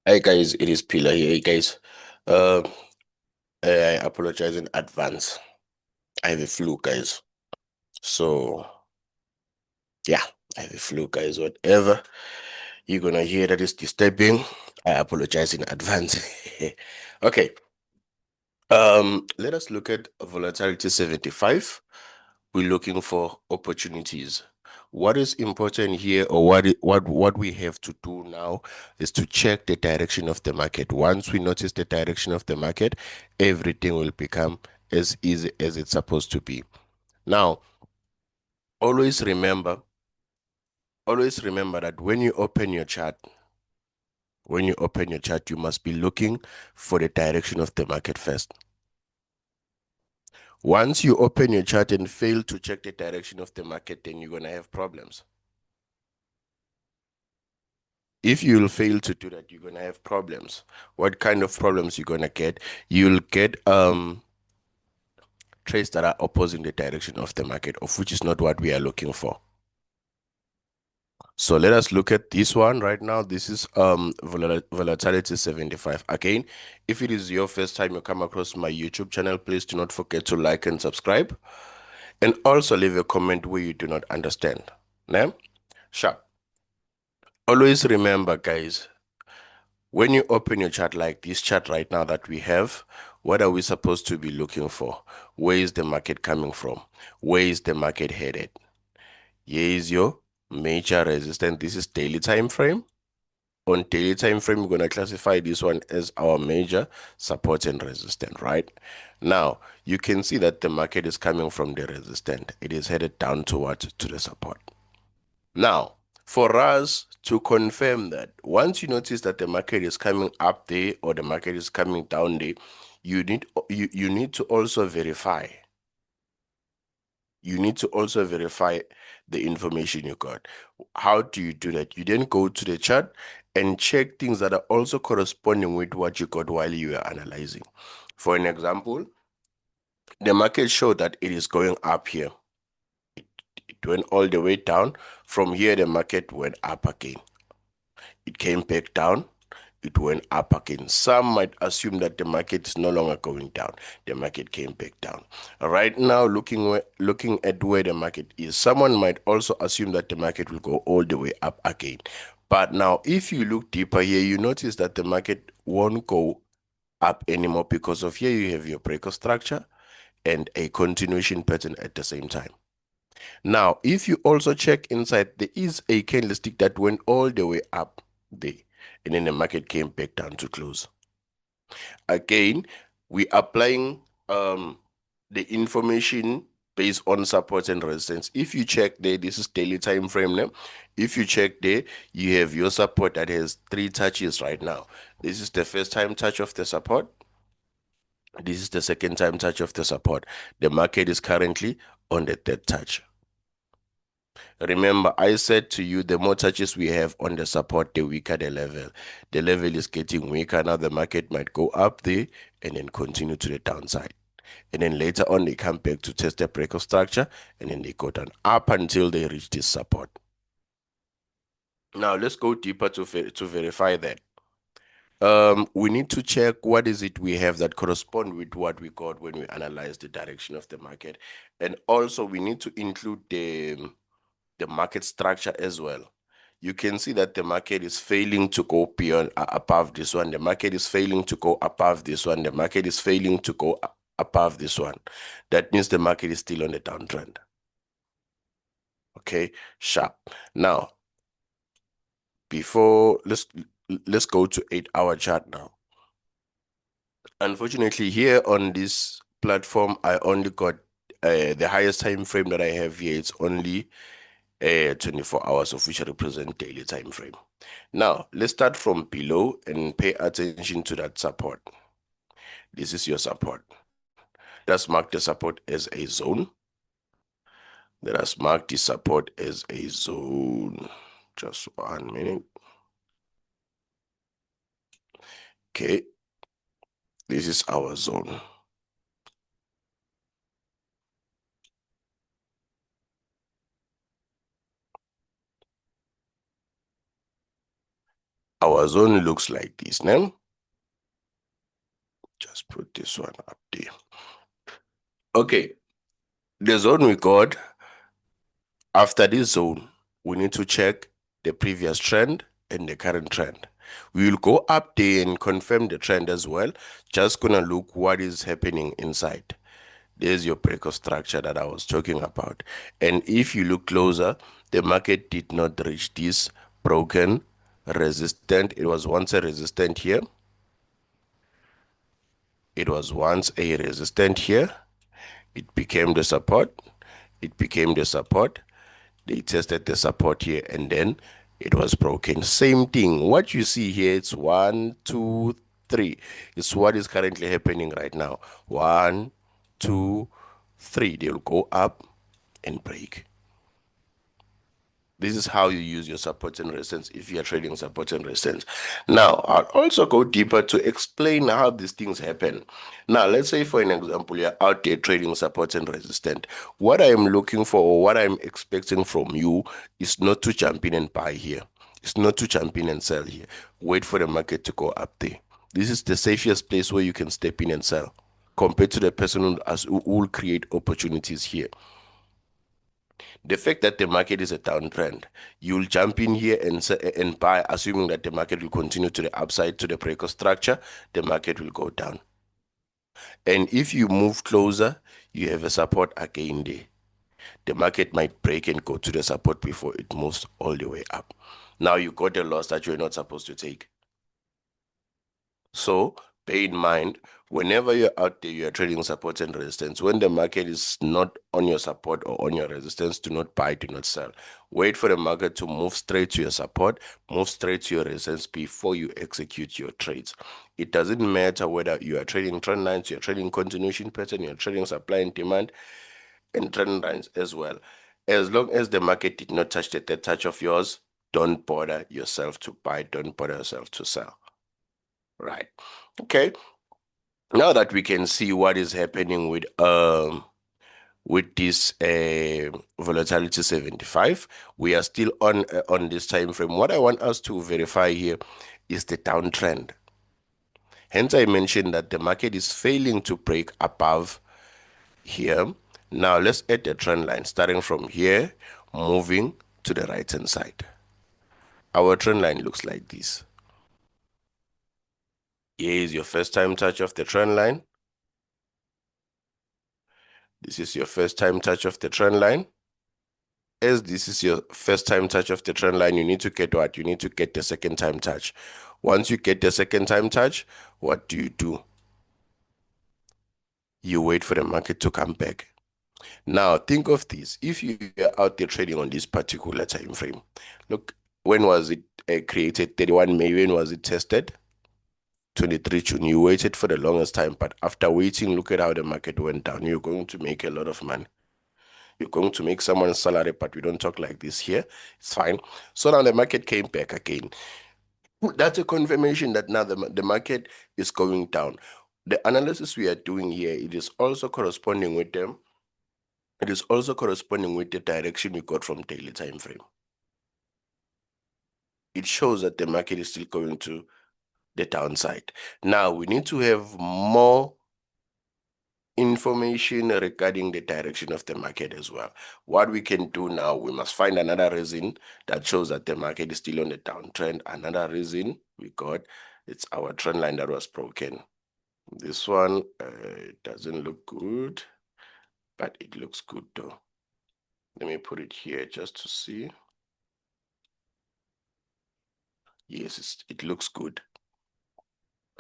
Hi guys, it is Pillar here. Hey guys, uh, I apologize in advance. I have a flu, guys. So yeah, I have a flu, guys. Whatever you're gonna hear that is disturbing, I apologize in advance. Okay. Let us look at volatility 75. We're looking for opportunities. What is important here, or what we have to do now, is to check the direction of the market. Once we notice the direction of the market, everything will become as easy as it's supposed to be. Now, always remember, always remember that when you open your chart, you must be looking for the direction of the market first. Once you open your chart and fail to check the direction of the market, then you're gonna have problems. If you'll fail to do that, you're gonna have problems. What kind of problems you're gonna get? You'll get trades that are opposing the direction of the market, of which is not what we are looking for. So let us look at this one right now. This is volatility 75. Again, if it is your first time you come across my YouTube channel, please do not forget to like and subscribe, and also leave a comment where you do not understand. Now, sharp. Always remember, guys, when you open your chart like this chart right now that we have, what are we supposed to be looking for? Where is the market coming from? Where is the market headed? Here is your major resistance. This is daily time frame. On daily time frame, we're going to classify this one as our major support and resistance, right? Now, you can see that the market is coming from the resistance. It is headed down towards to the support. Now, for us to confirm that, once you notice that the market is coming up there or the market is coming down there, you need to also verify. You need to also verify the information you got. How do you do that? You then go to the chart and check things that are also corresponding with what you got while you were analyzing. For an example, the market showed that it is going up here. It went all the way down. From here, the market went up again. It came back down, it went up again. Some might assume that the market is no longer going down. The market came back down. Right now, looking at where the market is, someone might also assume that the market will go all the way up again. But now, if you look deeper here, you notice that the market won't go up anymore, because of here you have your breaker structure and a continuation pattern at the same time. Now, if you also check inside, there is a candlestick that went all the way up there, and then the market came back down to close. Again, we applying the information based on support and resistance. If you check there, this is daily time frame now. If you check there, you have your support that has 3 touches right now. This is the first time touch of the support. This is the second time touch of the support. The market is currently on the third touch. Remember, I said to you, the more touches we have on the support, the weaker the level. The level is getting weaker. Now the market might go up there and then continue to the downside. And then later on, they come back to test the break of structure, and then they go down up until they reach this support. Now let's go deeper to verify that. We need to check what is it we have that correspond with what we got when we analyze the direction of the market. And also we need to include the market structure as well. You can see that the market is failing to go beyond above this one. The market is failing to go above this one. The market is failing to go above this one. That means the market is still on the downtrend. Okay, sharp. Now, before let's go to 8 hour chart now. Unfortunately, here on this platform, I only got the highest time frame that I have here. It's only 24 hours, of which represent daily time frame. Now, let's start from below and pay attention to that support. This is your support. Let's mark the support as a zone. Let us mark the support as a zone. Just 1 minute. Okay, this is our zone. Our zone looks like this now. Just put this one up there. Okay, the zone we got, after this zone, we need to check the previous trend and the current trend. We will go up there and confirm the trend as well. Just gonna look what is happening inside. There's your break of structure that I was talking about. And if you look closer, the market did not reach this broken resistant. It was once a resistant here. It was once a resistant here. It became the support. It became the support. They tested the support here and then it was broken. Same thing. What you see here, it's 1, 2, 3. It's what is currently happening right now. 1, 2, 3. They'll go up and break. This is how you use your support and resistance if you are trading support and resistance. Now, I'll also go deeper to explain how these things happen. Now, let's say for an example, you're out there trading support and resistance. What I am looking for or what I'm expecting from you is not to jump in and buy here. It's not to jump in and sell here. Wait for the market to go up there. This is the safest place where you can step in and sell compared to the person who will create opportunities here. The fact that the market is a downtrend, you'll jump in here and buy, assuming that the market will continue to the upside to the break of structure, the market will go down. And if you move closer, you have a support again there. The market might break and go to the support before it moves all the way up. Now you got a loss that you're not supposed to take. So bear in mind, whenever you're out there, you're trading support and resistance. When the market is not on your support or on your resistance, do not buy, do not sell. Wait for the market to move straight to your support, move straight to your resistance before you execute your trades. It doesn't matter whether you are trading trend lines, you're trading continuation pattern, you're trading supply and demand, and trend lines as well. As long as the market did not touch the third touch of yours, don't bother yourself to buy, don't bother yourself to sell. Right. Okay. Now that we can see what is happening with this volatility 75, we are still on this time frame. What I want us to verify here is the downtrend. Hence, I mentioned that the market is failing to break above here. Now, let's add the trend line starting from here, moving to the right hand side. Our trend line looks like this. Here is your first time touch of the trend line. This is your first time touch of the trend line. As this is your first time touch of the trend line, you need to get what? You need to get the second time touch. Once you get the second time touch, what do? You wait for the market to come back. Now, think of this. If you are out there trading on this particular time frame, look, when was it created? 31 May. When was it tested? 23 June. You waited for the longest time, but after waiting, look at how the market went down. You're going to make a lot of money. You're going to make someone's salary, but we don't talk like this here. It's fine. So now the market came back again. That's a confirmation that now the market is going down. The analysis we are doing here, it is also corresponding with them. It is also corresponding with the direction we got from daily time frame. It shows that the market is still going to the downside. Now we need to have more information regarding the direction of the market as well. What we can do now, we must find another reason that shows that the market is still on the downtrend. Another reason we got, it's our trend line that was broken. This one doesn't look good, but it looks good though. Let me put it here just to see. Yes, it looks good.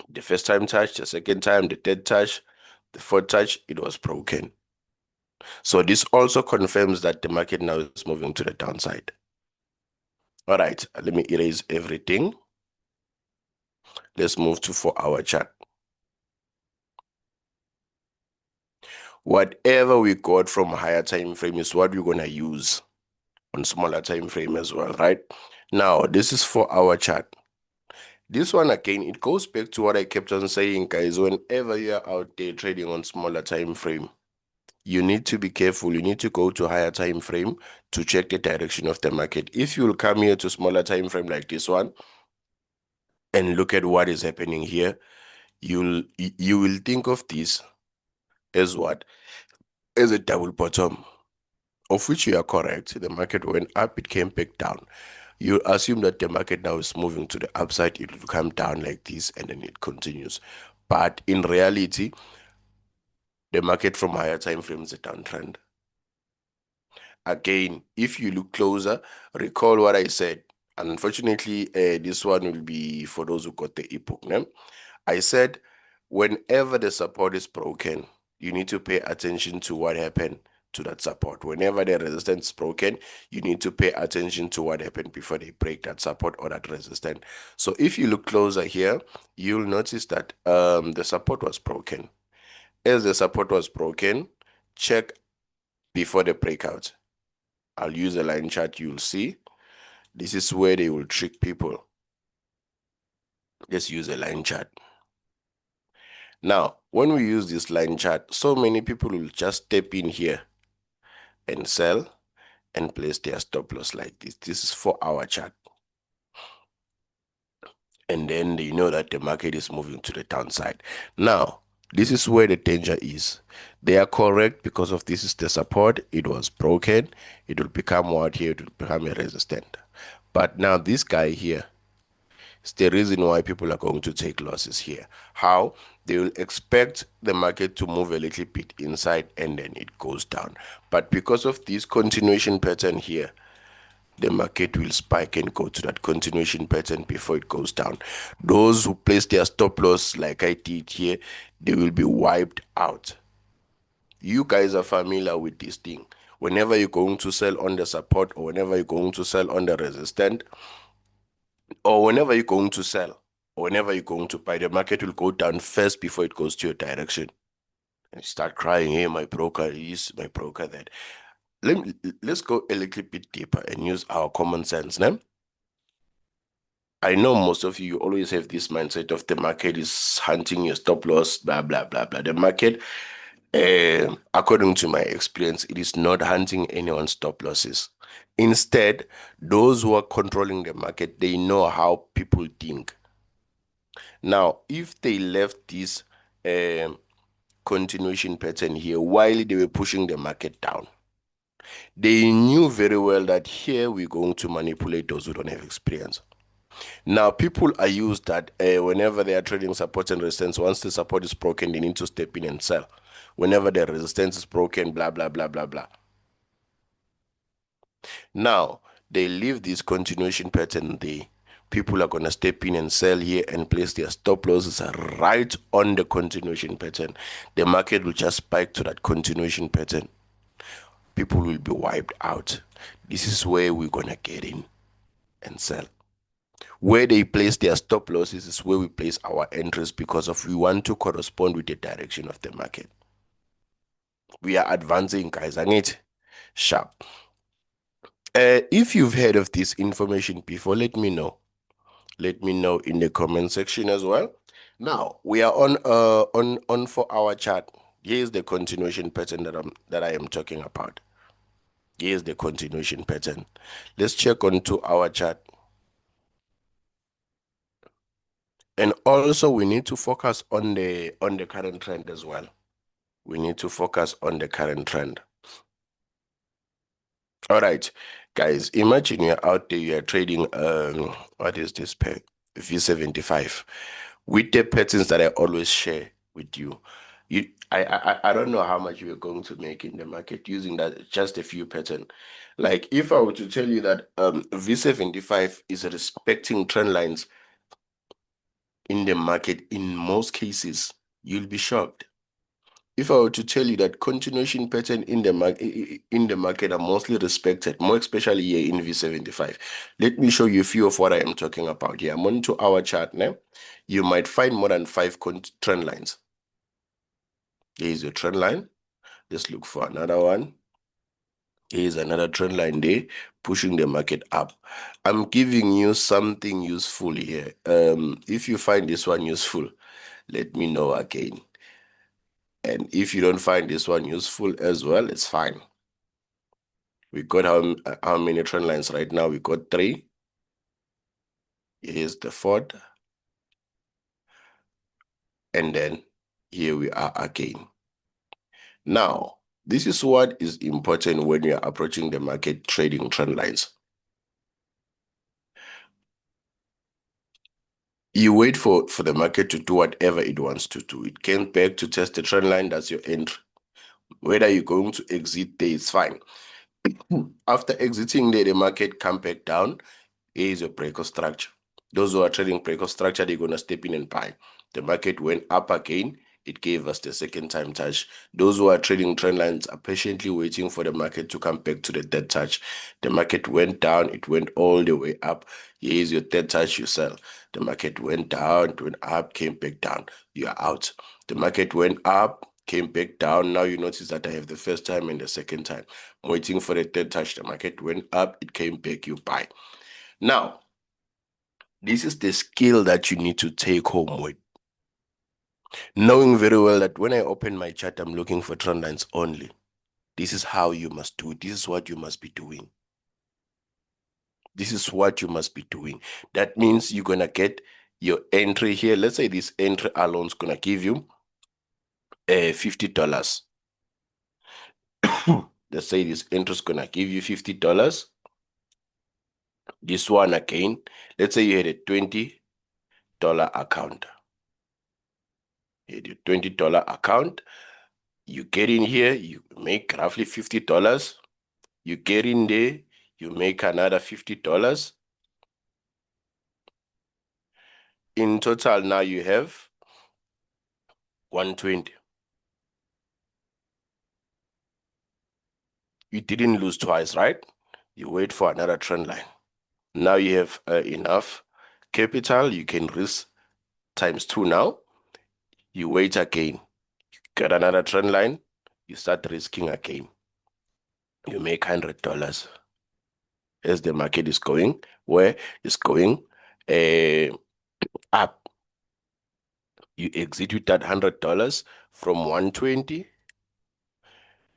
The first time touch, the second time, the third touch, the fourth touch, it was broken. So this also confirms that the market now is moving to the downside. All right, let me erase everything. Let's move to 4-hour chart. Whatever we got from higher time frame is what we're gonna use on smaller time frame as well, right? Now, this is 4-hour chart. This one again, it goes back to what I kept on saying, guys. Whenever you're out there trading on smaller time frame, you need to be careful. You need to go to higher time frame to check the direction of the market. If you'll come here to smaller time frame like this one, and look at what is happening here, you will think of this as what? As a double bottom, of which you are correct. The market went up, it came back down. You assume that the market now is moving to the upside, it will come down like this and then it continues. But in reality, the market from higher time frames is a downtrend. Again, if you look closer, recall what I said. Unfortunately, this one will be for those who got the ebook. Né? I said, whenever the support is broken, you need to pay attention to what happened to that support. Whenever the resistance is broken, you need to pay attention to what happened before they break that support or that resistance. So if you look closer here, you'll notice that the support was broken. As the support was broken, check before the breakout. I'll use a line chart, you'll see. This is where they will trick people. Just use a line chart. Now, when we use this line chart, so many people will just step in here and sell and place their stop loss like this. This is 4-hour chart. And then they know that the market is moving to the downside. Now, this is where the danger is. They are correct because of this is the support. It was broken. It will become what here? It will become a resistance. But now this guy here, it's the reason why people are going to take losses here. How? They will expect the market to move a little bit inside and then it goes down. But because of this continuation pattern here, the market will spike and go to that continuation pattern before it goes down. Those who place their stop loss like I did here, they will be wiped out. You guys are familiar with this thing. Whenever you're going to sell on the support or whenever you're going to sell on the resistance, or whenever you're going to sell, or whenever you're going to buy, the market will go down first before it goes to your direction. And you start crying, hey, my broker is, my broker that. Let's go a little bit deeper and use our common sense now. I know most of you always have this mindset of the market is hunting your stop loss, blah, blah, blah, blah. The market, according to my experience, it is not hunting anyone's stop losses. Instead, those who are controlling the market, they know how people think. Now, if they left this continuation pattern here while they were pushing the market down, they knew very well that here we're going to manipulate those who don't have experience. Now, people are used that whenever they are trading support and resistance, once the support is broken, they need to step in and sell. Whenever the resistance is broken, blah, blah, blah, blah, blah. Now, they leave this continuation pattern there. People are going to step in and sell here and place their stop losses right on the continuation pattern. The market will just spike to that continuation pattern. People will be wiped out. This is where we're going to get in and sell. Where they place their stop losses is where we place our entries because of we want to correspond with the direction of the market. We are advancing, guys. I need sharp. If you've heard of this information before, let me know. Let me know in the comment section as well. Now we are on 4-hour chart. Here's the continuation pattern that I am talking about. Here's the continuation pattern. Let's check on 2-hour chart. And also we need to focus on the current trend as well. We need to focus on the current trend. All right, guys, imagine you're out there, you're trading, what is this pair? V75 with the patterns that I always share with you. I don't know how much you're going to make in the market using that, just a few pattern. Like if I were to tell you that V75 is respecting trend lines in the market in most cases, you'll be shocked. If I were to tell you that continuation pattern in the market are mostly respected, more especially here in V75, let me show you a few of what I am talking about here. I'm on 2-hour chart now. You might find more than 5 trend lines. Here is your trend line. Let's look for another one. Here is another trend line there, pushing the market up. I'm giving you something useful here. If you find this one useful, let me know again. And if you don't find this one useful as well, it's fine. We got how many trend lines right now? We got 3. Here's the 4th. And then here we are again. Now, this is what is important when you're approaching the market trading trend lines. You wait for the market to do whatever it wants to do. It came back to test the trend line, that's your entry. Whether you're going to exit there, it's fine. After exiting there, the market come back down. Here is your breaker structure. Those who are trading breaker structure, they're going to step in and buy. The market went up again. It gave us the second time touch. Those who are trading trend lines are patiently waiting for the market to come back to the third touch. The market went down. It went all the way up. Here is your third touch. You sell. The market went down. It went up. Came back down. You are out. The market went up. Came back down. Now you notice that I have the first time and the second time. I'm waiting for the third touch. The market went up. It came back. You buy. Now, this is the skill that you need to take home with. Knowing very well that when I open my chart, I'm looking for trend lines only. This is how you must do it. This is what you must be doing. This is what you must be doing. That means you're going to get your entry here. Let's say this entry alone is going to give you $50. Let's say this entry is going to give you $50. This one again, let's say you had a $20 account. You had a $20 account. You get in here, you make roughly $50. You get in there, you make another $50. In total, now you have 120. You didn't lose twice, right? You wait for another trend line. Now you have enough capital. You can risk times 2 now. You wait again. Get another trend line. You start risking again. You make $100 as the market is going. Where it's going up. You exit with that $100 from 120.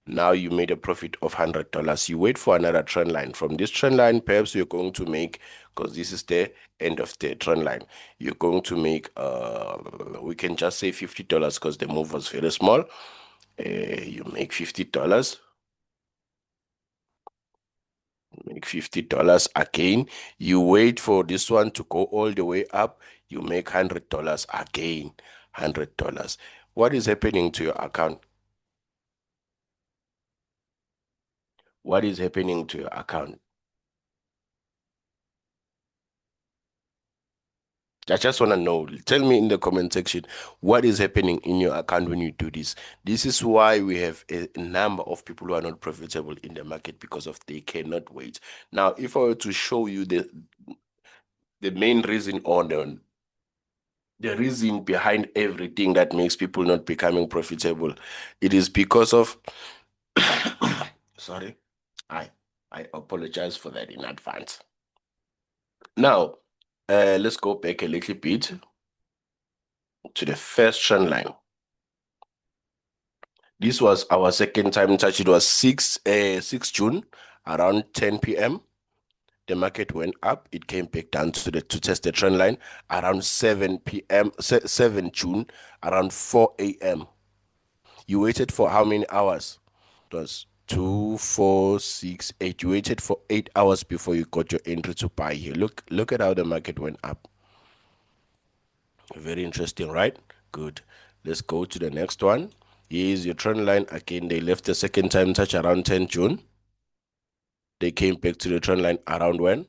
Now you made a profit of $100. You wait for another trend line. From this trend line, perhaps you're going to make, because this is the end of the trend line, you're going to make, we can just say $50 because the move was very small. You make $50. Make $50 again. You wait for this one to go all the way up. You make $100 again. $100. What is happening to your account? What is happening to your account? I just want to know. Tell me in the comment section what is happening in your account when you do this. This is why we have a number of people who are not profitable in the market because of they cannot wait. Now, if I were to show you the main reason or the reason behind everything that makes people not becoming profitable, it is because of sorry, I apologize for that in advance. Now, let's go back a little bit to the first trend line. This was our second time touch. It was 6 June around 10 p.m. The market went up. It came back down to test the trend line around 7 p.m. 7 June around 4 a.m. You waited for how many hours? It was 2, 4, 6, 8. You waited for 8 hours before you got your entry to buy here. Look at how the market went up. Very interesting, right? Good. Let's go to the next one. Here's your trend line. Again, they left the second time touch around 10 June. They came back to the trend line around when?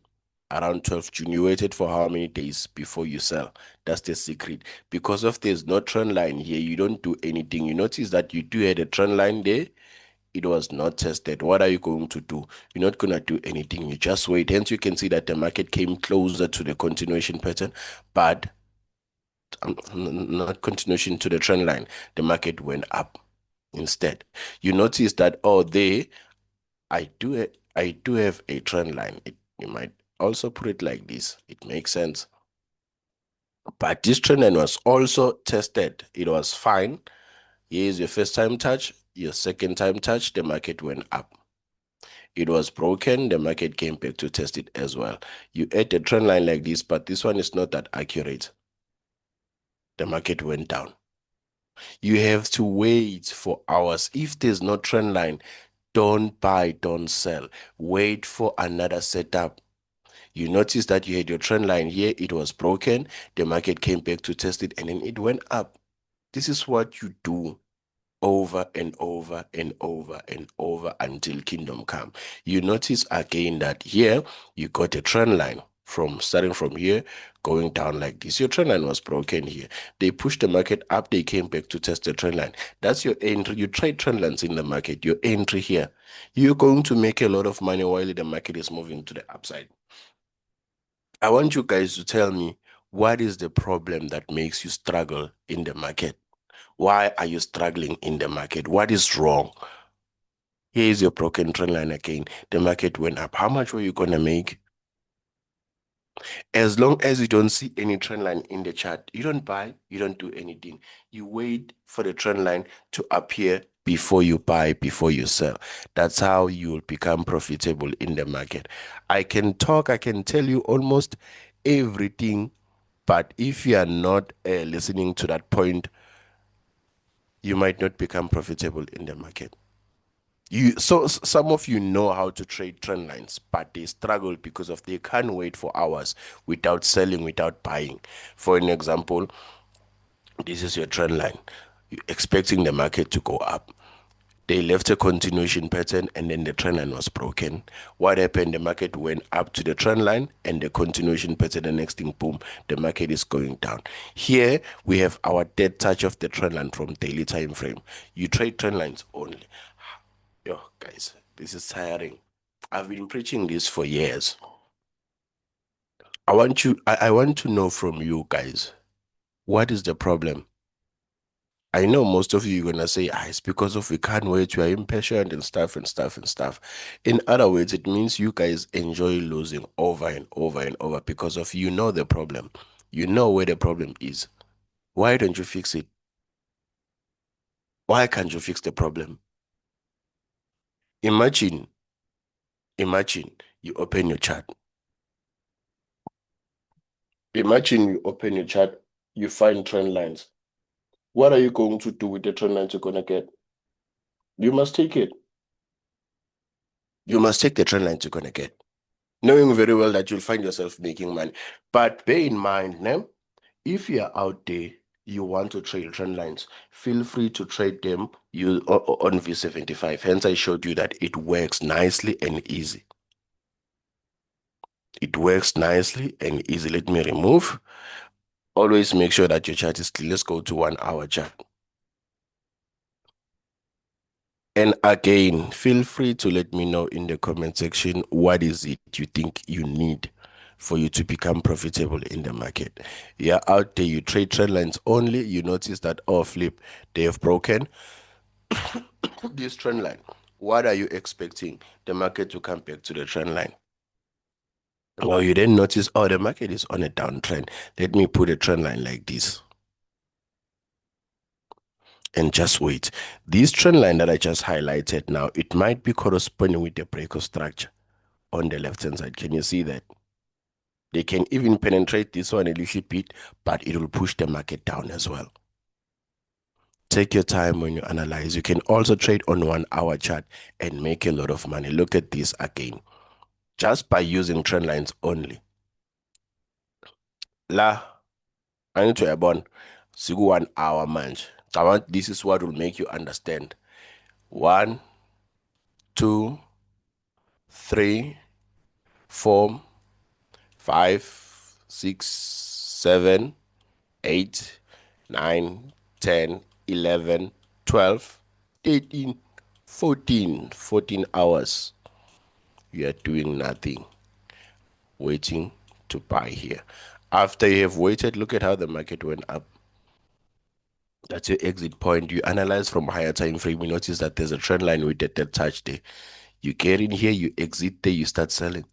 Around 12 June. You waited for how many days before you sell? That's the secret. Because of there's no trend line here, you don't do anything. You notice that you do have a trend line there. It was not tested. What are you going to do? You're not going to do anything. You just wait. Hence, you can see that the market came closer to the continuation pattern, but not continuation to the trend line. The market went up instead. You notice that, oh, I do have a trend line. You might also put it like this. It makes sense. But this trend line was also tested. It was fine. Here's your first time touch, your second time touch, the market went up. It was broken, the market came back to test it as well. You add a trend line like this, but this one is not that accurate. The market went down. You have to wait for hours. If there's no trend line, don't buy, don't sell. Wait for another setup. You notice that you had your trend line here, it was broken, the market came back to test it, and then it went up. This is what you do over and over and over and over until kingdom come. You notice again that here you got a trend line from starting from here going down like this. Your trend line was broken here. They pushed the market up, they came back to test the trend line. That's your entry. You trade trend lines in the market, your entry here. You're going to make a lot of money while the market is moving to the upside. I want you guys to tell me, what is the problem that makes you struggle in the market? Why are you struggling in the market? What is wrong? Here is your broken trend line again. The market went up. How much were you going to make? As long as you don't see any trend line in the chart, you don't buy, you don't do anything. You wait for the trend line to appear before you buy, before you sell. That's how you'll become profitable in the market. I can talk, I can tell you almost everything, but if you are not listening to that point, you might not become profitable in the market. Some of you know how to trade trend lines, but they struggle because of they can't wait for hours without selling, without buying. For an example, this is your trend line. You're expecting the market to go up. They left a continuation pattern and then the trend line was broken. What happened? The market went up to the trend line and the continuation pattern, the next thing, boom, the market is going down. Here we have our dead touch of the trend line from daily time frame. You trade trend lines only. Yo, guys, this is tiring. I've been preaching this for years. I want to know from you guys, what is the problem? I know most of you are gonna say, it's because of we can't wait, we are impatient and stuff and stuff and stuff. In other words, it means you guys enjoy losing over and over and over because of you know the problem. You know where the problem is. Why don't you fix it? Why can't you fix the problem? Imagine, imagine you open your chart. Imagine you open your chart, you find trend lines. What are you going to do with the trend lines you're going to get? You must take it. You must take the trend lines you're going to get, knowing very well that you'll find yourself making money. But bear in mind, now, if you're out there, you want to trade trend lines, feel free to trade them on V75. Hence, I showed you that it works nicely and easy. It works nicely and easy. Let me remove. Always make sure that your chart is clear. Let's go to 1 hour chart. And again, feel free to let me know in the comment section what is it you think you need for you to become profitable in the market. You're out there, you trade trend lines only, you notice that, oh, flip, they have broken this trend line. What are you expecting? The market to come back to the trend line. Or you then notice, oh, the market is on a downtrend. Let me put a trend line like this. And just wait. This trend line that I just highlighted now, it might be corresponding with the breaker structure on the left hand side. Can you see that? They can even penetrate this one a little bit, but it will push the market down as well. Take your time when you analyze. You can also trade on 1 hour chart and make a lot of money. Look at this again, just by using trend lines only. La, I need to abon. Sigu 1 hour manch. I want, this is what will make you understand. 1, 2, 3, 4, 5, 6, 7, 8, 9, 10, 11, 12, 13, 14 hours. You are doing nothing, waiting to buy here. After you have waited, look at how the market went up. That's your exit point. You analyze from higher time frame. You notice that there's a trend line with that touch there. You get in here, you exit there, you start selling.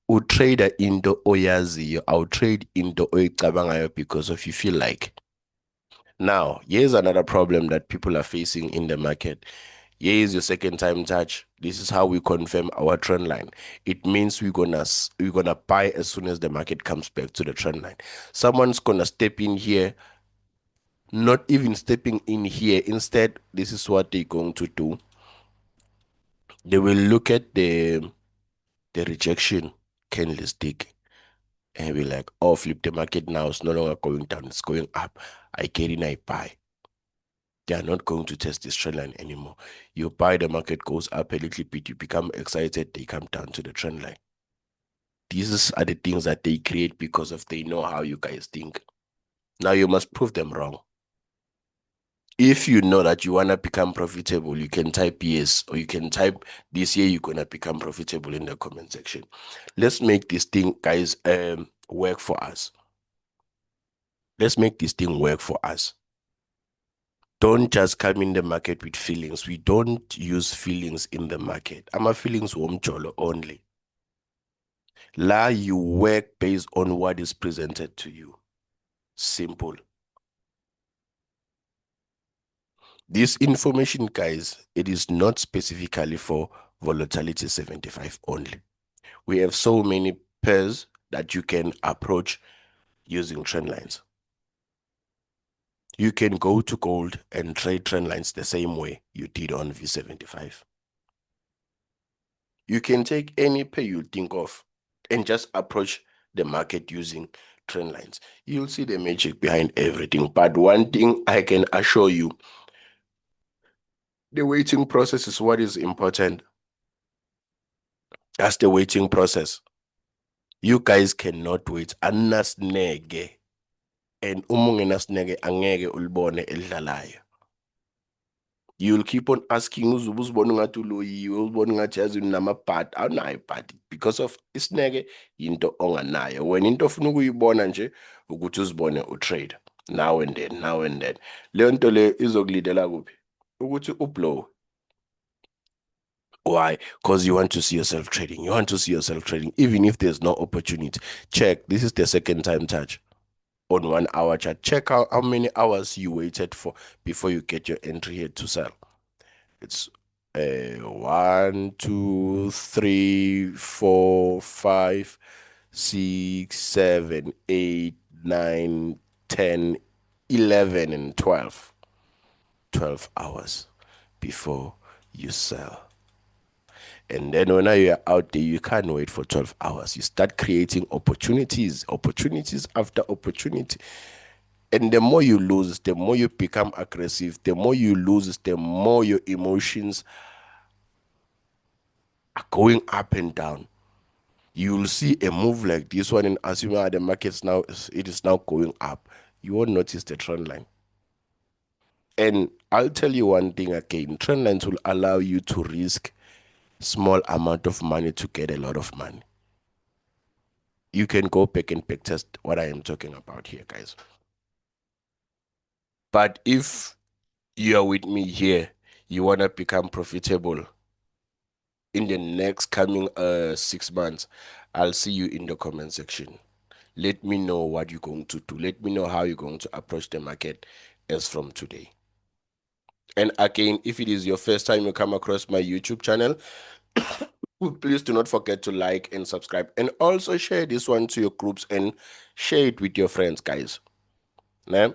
Utrader into oyaziyo, awutrade into oyicabangayo because of you feel like. Now, here's another problem that people are facing in the market. Here is your second time touch. This is how we confirm our trend line. It means we're gonna buy as soon as the market comes back to the trend line. Someone's gonna step in here not even stepping in here. Instead, this is what they're going to do. They will look at the rejection candlestick and be like, oh, flip the market now. It's no longer going down. It's going up. I get in, I buy. They are not going to test this trend line anymore. You buy, the market goes up a little bit. You become excited. They come down to the trend line. These are the things that they create because of they know how you guys think. Now you must prove them wrong. If you know that you want to become profitable, you can type yes, or you can type this year you're going to become profitable in the comment section. Let's make this thing, guys, work for us. Let's make this thing work for us. Don't just come in the market with feelings. We don't use feelings in the market. I'm a feelings jolo only. La, you work based on what is presented to you. Simple. This information, guys, it is not specifically for volatility 75 only. We have so many pairs that you can approach using trend lines. You can go to gold and trade trend lines the same way you did on V75. You can take any pair you think of and just approach the market using trend lines. You'll see the magic behind everything. But one thing I can assure you, the waiting process is what is important. That's the waiting process. You guys cannot wait. Anasnege. And umungenasnege angeke ulibone elidlalayo. You'll keep on asking uzubona ngathi uloyiwe, uzibona ngathi yazi unamabhadi, awunayo ibhadi because of isineke into onganayo. Wena into ofuna ukuyibona nje ukuthi uzibone utrade now and then, now and then. Leyo nto le izokulidela kuphi? Ukuthi ublow. Why? Because you want to see yourself trading. You want to see yourself trading, even if there's no opportunity. Check. This is the second time touch on 1 hour chart. Check out how many hours you waited for before you get your entry here to sell. It's 1, 2, 3, 4, 5, 6, 7, 8, 9, 10, 11, and 12. 12 hours before you sell. And then when you are out there, you can't wait for 12 hours. You start creating opportunities after opportunity. And the more you lose, the more you become aggressive. The more you lose, the more your emotions are going up and down. You'll see a move like this one, and assuming the market's now, it is now going up, you won't notice the trend line. And I'll tell you one thing again, trend lines will allow you to risk small amount of money to get a lot of money. You can go back and back test what I am talking about here, guys. But if you are with me here, you want to become profitable in the next coming 6 months, I'll see you in the comment section. Let me know what you're going to do. Let me know how you're going to approach the market as from today. And again, if it is your first time you come across my YouTube channel, please do not forget to like and subscribe. And also share this one to your groups and share it with your friends, guys. Nah?